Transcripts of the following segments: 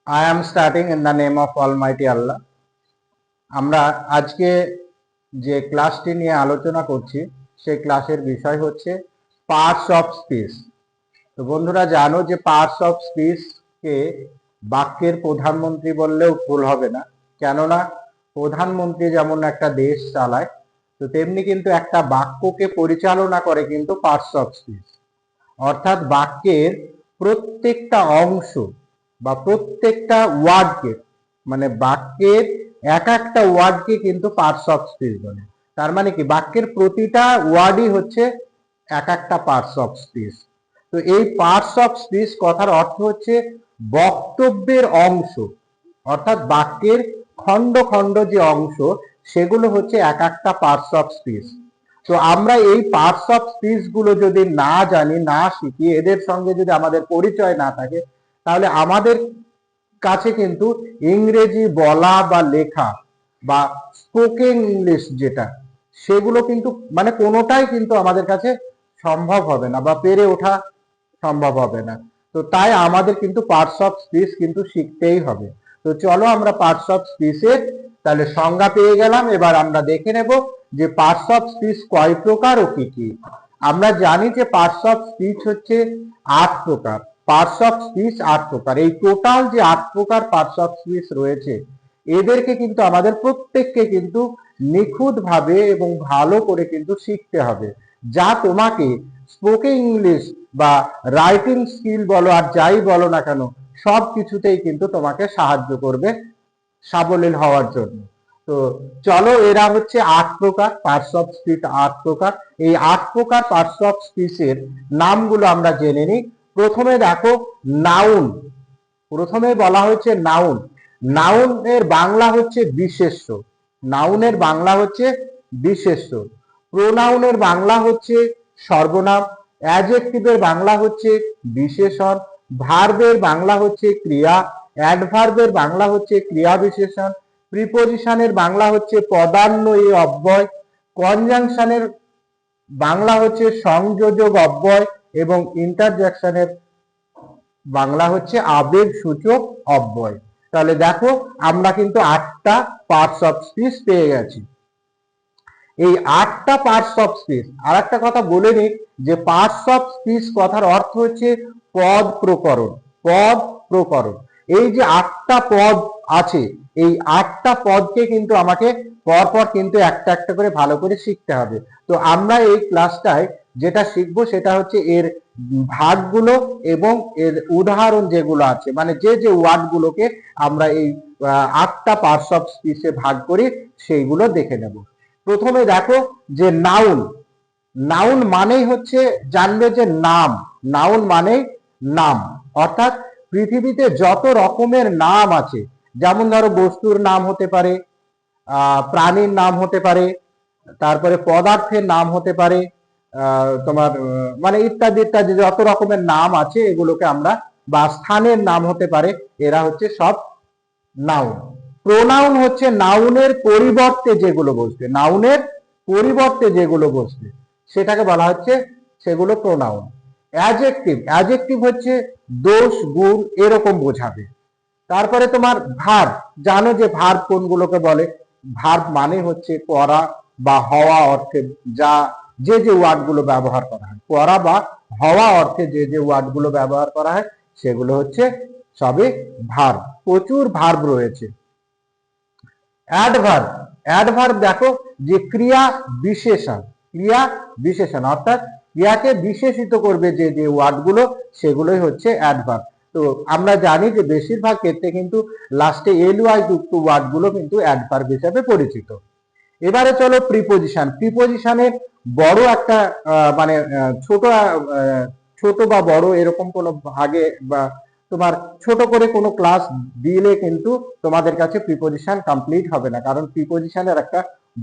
I am starting in the name of Almighty Allah. আমরা আজকে যে ক্লাসটি নিয়ে আলোচনা করছি সেই ক্লাসের বিষয় হচ্ছে পার্টস অফ স্পিচ। তো বন্ধুরা জানো যে পার্টস অফ স্পিচকে বাক্যের প্রধানমন্ত্রী বললেও ভুল হবে না, কেননা প্রধানমন্ত্রী যেমন একটা দেশ চালায়, তো তেমনি কিন্তু একটা বাক্যকে পরিচালনা করে কিন্তু পার্টস অফ স্পিচ, অর্থাৎ বাক্যের প্রত্যেকটা অংশ বা প্রত্যেকটা ওয়ার্ডকে, মানে বাক্যের এক একটা ওয়ার্ডকে কিন্তু পার্টস অফ স্পিচ বলে। তার মানে কি, বাক্যের প্রতিটা ওয়ার্ডই হচ্ছে এক একটা পার্টস অফ স্পিচ। তো এই পার্টস অফ স্পিচ কথার অর্থ হচ্ছে বক্তব্যের অংশ, অর্থাৎ বাক্যের খণ্ড খণ্ড যে অংশ সেগুলো হচ্ছে এক একটা পার্টস অফ স্পিচ। তো আমরা এই পার্টস অফ স্পিচ গুলো যদি না জানি, না শিখি, এদের সঙ্গে যদি আমাদের পরিচয় না থাকে, তাহলে আমাদের কাছে কিন্তু ইংরেজি বলা বা লেখা বা স্পোকেন ইংলিশ যেটা, সেগুলো কিন্তু মানে কোনোটাই কিন্তু আমাদের কাছে সম্ভব হবে না বা পেরে ওঠা সম্ভব হবে না। তো তাই আমাদের কিন্তু পার্টস অফ স্পিচ কিন্তু শিখতেই হবে। তো চলো আমরা পার্টস অফ স্পিচের তাহলে সংজ্ঞা পেয়ে গেলাম। এবার আমরা দেখে নেব যে পার্টস অফ স্পিচ কয় প্রকার ও কি কি। আমরা জানি যে পার্টস অফ স্পিচ হচ্ছে 8 প্রকার। পার্টস অফ স্পিচ 8 প্রকার। এই টোটাল যে 8 প্রকার পার্টস অফ স্পিচ রয়েছে, এদেরকে কিন্তু আমাদের প্রত্যেককে কিন্তু নিখুঁত ভাবে এবং ভালো করে কিন্তু শিখতে হবে, যা তোমাকে স্পোকেন ইংলিশ বা রাইটিং স্কিল বলো আর যাই বলো না কেন, সব কিছুতেই কিন্তু তোমাকে সাহায্য করবে সাবলীল হওয়ার জন্য। তো চলো, এরা হচ্ছে 8 প্রকার পার্টস অফ স্পিচ। 8 প্রকার, এই 8 প্রকার পার্টস অফ স্পিচের নামগুলো আমরা জেনে নিই। প্রথমে দেখো নাউন। প্রথমে বলা হয়েছে নাউন। নাউনের বাংলা হচ্ছে বিশেষ্য। নাউনের বাংলা হচ্ছে বিশেষ্য। প্রোনাউনের বাংলা হচ্ছে সর্বনাম। অ্যাডজেক্টিভের বাংলা হচ্ছে বিশেষণ। ভার্বের বাংলা হচ্ছে ক্রিয়া। অ্যাডভার্বের বাংলা হচ্ছে ক্রিয়া বিশেষণ। প্রিপোজিশনের বাংলা হচ্ছে পদান্বয়ী অব্যয়। কনজাংশনের বাংলা হচ্ছে সংযোজক অব্যয় এবং ইন্টারজেকশনের বাংলা হচ্ছে আবেগ সূচক অব্যয়। তাহলে দেখো, আমরা কিন্তু 8টা পার্টস অফ স্পিচ পেয়ে গেছি। এই 8টা পার্টস অফ স্পিচ, আর একটা কথা বলে নিই যে পার্টস অফ স্পিচ কথার অর্থ হচ্ছে পদ প্রকরণ। পদ প্রকরণ, এই যে 8টা পদ আছে, এই 8টা পদকে কিন্তু আমাকে পরপর কিন্তু একটা একটা করে ভালো করে শিখতে হবে। তো আমরা এই ক্লাসটায় যেটা শিখবো সেটা হচ্ছে এর ভাগগুলো এবং এর উদাহরণ যেগুলো আছে, মানে যে যে ওয়ার্ডগুলোকে আমরা এই 8টা পার্টস অফ স্পিচে ভাগ করি সেইগুলো দেখে নেব। প্রথমে দেখো যে নাউন। নাউন মানেই হচ্ছে, জানবে যে নাম। নাউন মানে নাম, অর্থাৎ পৃথিবীতে যত রকমের নাম আছে, যেমন ধরো বস্তুর নাম হতে পারে, প্রাণীর নাম হতে পারে, তারপরে পদার্থের নাম হতে পারে, তোমার মানে ইত্যাদি ইত্যাদি যত রকমের নাম আছে এগুলোকে আমরা, বা স্থানের নাম হতে পারে, এরা হচ্ছে সব নাউন। প্রোনাউন হচ্ছে নাউনের পরিবর্তে যেগুলো বসবে, নাউনের পরিবর্তে যেগুলো বসবে সেটাকে বলা হচ্ছে, সেগুলো প্রোনাউন। অ্যাডজেক্টিভ, অ্যাডজেক্টিভ হচ্ছে দোষ গুণ এরকম বোঝাবে। তারপরে তোমার ভার্ব, জানো যে ভার্ব কোনগুলোকে বলে। ভার্ব মানে হচ্ছে করা বা হওয়া অর্থে যা যে যে ওয়ার্ডগুলো ব্যবহার করা হয়, করা বা হওয়া অর্থে যে যে ওয়ার্ডগুলো ব্যবহার করা হয় সেগুলো হচ্ছে সবই ভার্ব। প্রচুর ভার্ব রয়েছে। অ্যাডভার্ব, অ্যাডভার্ব দেখো যে ক্রিয়া বিশেষণ। ক্রিয়া বিশেষণ অর্থাৎ ক্রিয়াকে বিশেষিত করবে যে যে ওয়ার্ডগুলো, সেগুলোই হচ্ছে অ্যাডভার্ব। তো আমরা জানি যে বেশিরভাগ ক্ষেত্রে কিন্তু লাস্টে এলওয়াই যুক্ত ওয়ার্ডগুলো কিন্তু অ্যাডভার্ব হিসেবে পরিচিত। এবারে চলো প্রিপোজিশন। প্রিপোজিশনের বড় একটা মানে ছোট বা বড় এরকম কোনো ভাগে বা তোমার ছোট করে কোনো ক্লাস দিলে কিন্তু তোমাদের কাছে প্রিপোজিশন কমপ্লিট হবে না, কারণ প্রিপোজিশনের একটা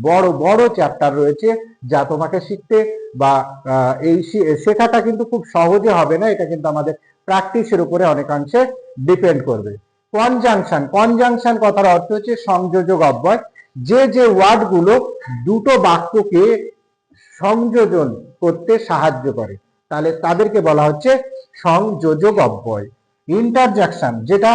বড় বড় চ্যাপ্টার রয়েছে যা তোমাকে শিখতে বা এই শেখাটা কিন্তু খুব সহজে হবে না। এটা কিন্তু আমাদের প্র্যাকটিসের উপরে অনেকাংশে ডিপেন্ড করবে। কনজাংশন, কনজাংশন কথার অর্থ হচ্ছে সংযোজক অব্যয়। যে যে ওয়ার্ডগুলো দুটো বাক্যকে সংযোজন করতে সাহায্য করে, তাহলে তাদেরকে বলা হচ্ছে সংযোজক অব্যয়। ইন্টারজেকশন যেটা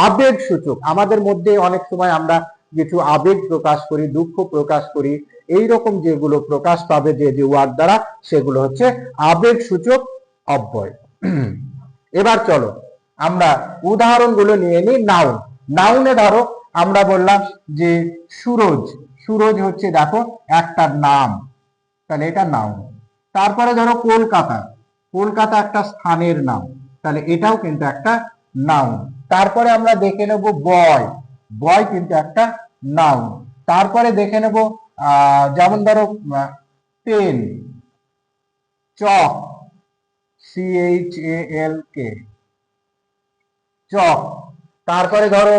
আবেগ সূচক, আমাদের মধ্যে অনেক সময় আমরা কিছু আবেগ প্রকাশ করি, দুঃখ প্রকাশ করি, এই রকম যেগুলো প্রকাশ পাবে যে যে ওয়ার্ড দ্বারা, সেগুলো হচ্ছে আবেগ সূচক অব্যয়। এবার চলো আমরা উদাহরণগুলো নিয়ে নিই। নাউন, নাউনে ধরো আমরা বললাম যে সুরজ, সুরজ হচ্ছে দেখো একটা নাম, তাহলে এটা নাউন। তারপরে ধরো কলকাতা, কলকাতা একটা স্থানের নাম, তাহলে এটাও কিন্তু একটা নাউন। তারপরে আমরা দেখে নেব বয়, বয় কিন্তু একটা নাউন। তারপরে দেখে নেব যেমন ধরো পেন, চক, CHALK, চক। তারপরে ধরো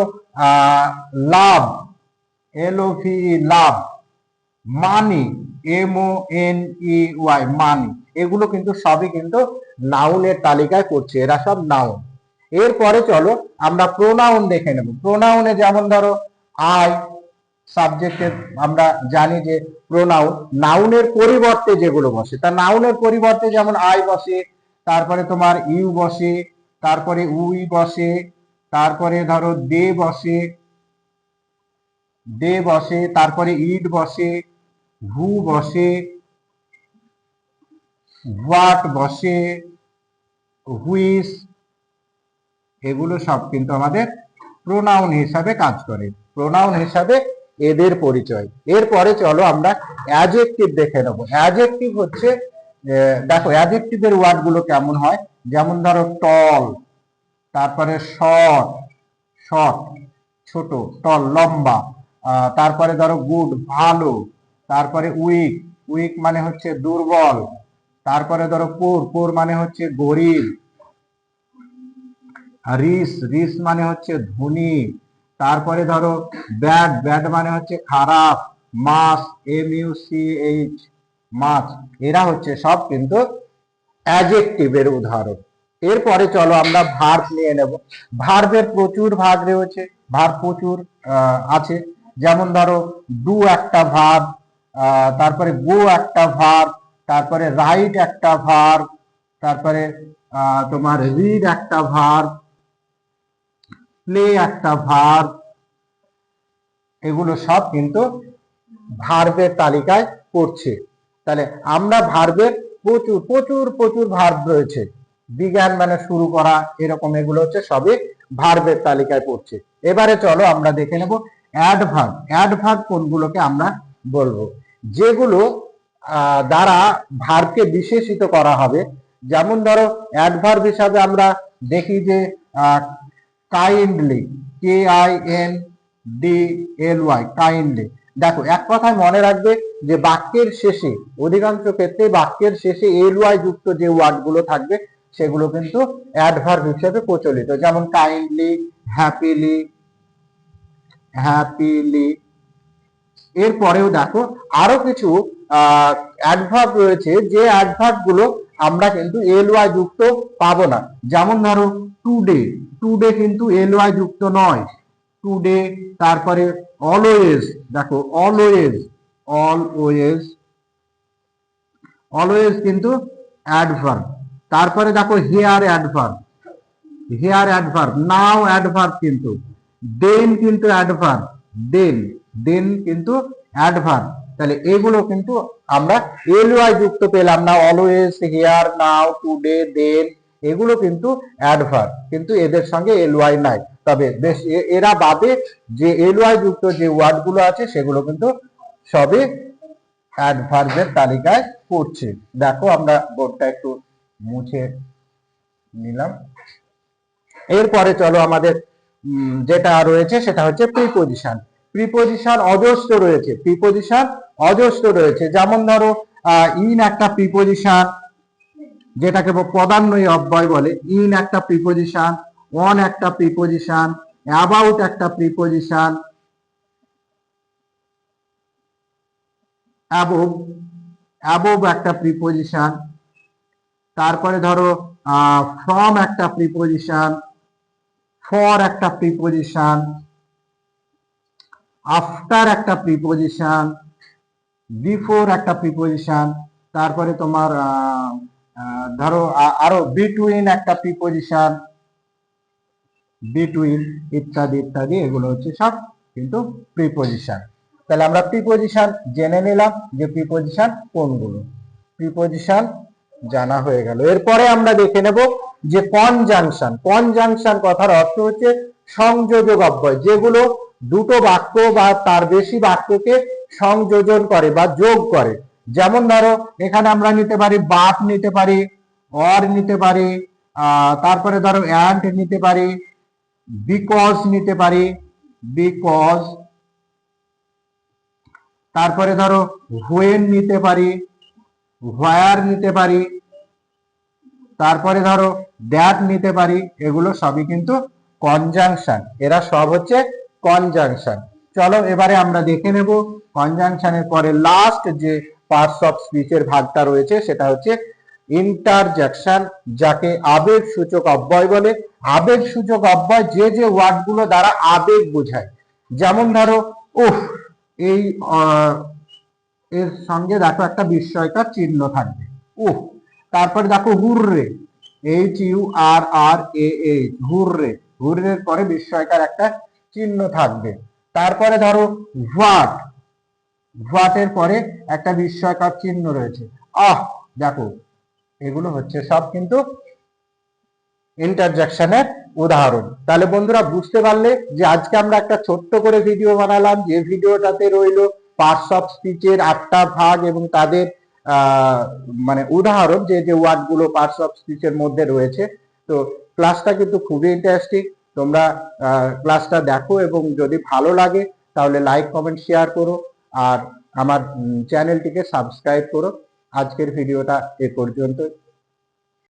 লাভ, LOVE, লাভ। মানি, MONEY, মানি। এগুলো কিন্তু সবই কিন্তু নাউনের তালিকায় পড়ছে, এরা সব নাউন। এরপরে চলো আমরা প্রোনাউন দেখে নেব। প্রোনাউনে যেমন ধরো আই, সাবজেক্টের আমরা জানি যে প্রোনাউন নাউনের পরিবর্তে যেগুলো বসে, তা নাউনের পরিবর্তে যেমন আই বসে, তারপরে তোমার ইউ বসে, তারপরে উই বসে, তারপরে ধরো দে বসে, দে বসে, তারপরে ইট বসে, হু বসে, হোয়াট বসে, হুইস। এগুলো সব কিন্তু আমাদের প্রোনাউন হিসাবে কাজ করে, প্রোনাউন হিসাবে এদের পরিচয়। এরপরে চলো আমরা অ্যাডজেক্টিভ দেখে নেবো। অ্যাডজেক্টিভ হচ্ছে দেখো অ্যাডজেক্টিভের ওয়ার্ড গুলো কেমন হয়, যেমন ধরো টল, তারপরে শর্ট, শর্ট ছোট, টল লম্বা, তারপরে ধরো গুড ভালো, তারপরে উইক, উইক মানে হচ্ছে দুর্বল, তারপরে ধরো পোর, পোর মানে হচ্ছে গরিব, রিস, রিস মানে হচ্ছে ধনী, তারপরে ধরো ব্যাড, ব্যাড মানে হচ্ছে খারাপ, মাছ, MUCH, মাছ। এরা হচ্ছে সব কিন্তু অ্যাডজেক্টিভের উদাহরণ। এরপরে চলো আমরা ভার্ব নিয়ে নেব। ভার্বের প্রচুর ভাগ রয়েছে, ভার্ব প্রচুর আছে। যেমন ধরো ডু একটা ভার্ব, তারপরে গো একটা ভার্ব, তারপরে রাইট একটা ভার্ব, তারপরে তোমার রিড একটা ভার্ব, প্লে একটা ভার্ব। এগুলো সব কিন্তু ভার্বের তালিকায় পড়ছে। তাহলে আমরা ভার্বের প্রচুর প্রচুর প্রচুর ভার্ব রয়েছে, বিজ্ঞান মানে শুরু করা, এরকম এগুলো হচ্ছে সবই ভার্বের তালিকায় পড়ছে। এবারে চলো আমরা দেখে নেব অ্যাডভার্ব। অ্যাডভার্ব কোনগুলোকে আমরা বলবো, যেগুলো দ্বারা ভার্বকে বিশেষিত করা হবে। যেমন ধরো অ্যাডভার্ব হিসাবে আমরা দেখি যে কাইন্ডলি, KINDLY, কাইন্ডলি। দেখো এক কথায় মনে রাখবে যে বাক্যের শেষে, অধিকাংশ ক্ষেত্রে বাক্যের শেষে LY যুক্ত যে ওয়ার্ড গুলো থাকবে সেগুলো কিন্তু অ্যাডভার্ব হিসেবে প্রচলিত, যেমন কাইন্ডলি, হ্যাপিলি, হ্যাপিলি। এরপরেও দেখো আরো কিছু অ্যাডভার্ব রয়েছে, যে অ্যাডভার্ব গুলো আমরা কিন্তু LY যুক্ত পাবো না। যেমন ধরো টুডে, টুডে কিন্তু LY যুক্ত নয়, টুডে। তারপরে অলওয়েজ, দেখো অলওয়েজ, অলওয়েজ, অলওয়েজ কিন্তু অ্যাডভার্ব। তারপরে দেখো হেয়ার অ্যাডভার্ব, হেয়ার অ্যাডভার্ব। নাও অ্যাডভার্ব কিন্তু, দেন কিন্তু অ্যাডভার্ব, দেন, দেন কিন্তু অ্যাডভার্ব। তাহলে এগুলো কিন্তু আমরা LY যুক্ত পেলাম না, অলওয়েজ, হেয়ার, নাও, টুডে, দেন, এগুলো কিন্তু অ্যাডভার্ব, কিন্তু এদের সঙ্গে LY নাই। তবে বেশ এরা বাদে যে LY যুক্ত যে ওয়ার্ড গুলো আছে সেগুলো কিন্তু সবই অ্যাডভার্বের তালিকায় পড়ছে। দেখো আমরা বোর্ডটা একটু মুছে নিলাম। এরপরে চলো আমাদের যেটা রয়েছে সেটা হচ্ছে প্রিপোজিশন। প্রিপোজিশন অজস্র রয়েছে, প্রিপোজিশন অজস্র রয়েছে। যেমন ধরো ইন একটা প্রিপোজিশন, যেটাকে পদান্বয়ী অব্যয় বলে, ইন একটা প্রিপোজিশন, অন একটা প্রিপোজিশন, অ্যাবাউট একটা প্রিপোজিশন, অ্যাবোভ, অ্যাবোভ একটা প্রিপোজিশন। তারপরে ধরো ফ্রম একটা প্রিপোজিশন, ফর একটা প্রিপোজিশন, আফটার একটা প্রিপোজিশন, বিফোর একটা প্রিপোজিশন। তারপরে তোমার ধরো আরো বিটুইন একটা প্রিপোজিশন, বিটুইন ইত্যাদি ইত্যাদি, এগুলো হচ্ছে সব কিন্তু প্রিপোজিশন। তাহলে আমরা প্রিপোজিশন জেনে নিলাম যে প্রিপোজিশন কোনগুলো, প্রিপোজিশন জানা হয়ে গেল। এরপরে আমরা দেখে নেব যে কনজাংশন। কনজাংশন কথার অর্থ হচ্ছে সংযোজক অব্যয়, যেগুলো দুটো বাক্য বা তার বেশি বাক্যকে সংযোজন করে বা যোগ করে। যেমন ধরো এখানে আমরা নিতে পারি বাট নিতে পারি, অর নিতে পারি, তারপরে ধরো অ্যান্ড নিতে পারি, বিকজ নিতে পারি, বিকজ, তারপরে ধরো হোয়েন নিতে পারি, হোয়ার নিতে পারি, তারপরে ধরো দ্যাট নিতে পারি। এগুলো সবই কিন্তু কনজাংশন, এরা সব হচ্ছে কনজাংশন। চলো এবারে আমরা দেখে নেব কনজাংশনের পরে লাস্ট যে পার্টস অফ স্পিচের ভাগটা রয়েছে সেটা হচ্ছে ইন্টারজেকশন, যাকে আবেগ সূচক অব্যয় বলে। আবেগ সূচক অব্যয় যে যে ওয়ার্ডগুলো দ্বারা আবেগ বোঝায়। যেমন ধরো উফ, এই এর সঙ্গে দেখো একটা বিস্ময়কর চিহ্ন থাকবে, উফ। তারপরে দেখো হুররে, HURRAH, হুররে, হুররের পরে বিস্ময়কর একটা চিহ্ন থাকবে। তারপরে ধরো হোয়াট, হোয়াটের পরে একটা বিস্ময়কর চিহ্ন রয়েছে, আহ। দেখো এগুলো হচ্ছে সব কিন্তু ইন্টারজেকশনের উদাহরণ। তাহলে বন্ধুরা বুঝতে পারলে যে আজকে আমরা একটা ছোট্ট করে ভিডিও বানালাম, যে ভিডিওটাতে রইলো পার্টস অফ স্পিচের 8টা ভাগ এবং তাদের মানে উদাহরণ, যে যে ওয়ার্ডগুলো পার্টস অফ স্পিচের মধ্যে রয়েছে। তো ক্লাসটা কিন্তু খুবই ইন্টারেস্টিং, তোমরা ক্লাসটা দেখো এবং যদি ভালো লাগে তাহলে লাইক কমেন্ট শেয়ার করো আর আমার চ্যানেলটিকে সাবস্ক্রাইব করো। আজকের ভিডিওটা এ পর্যন্ত।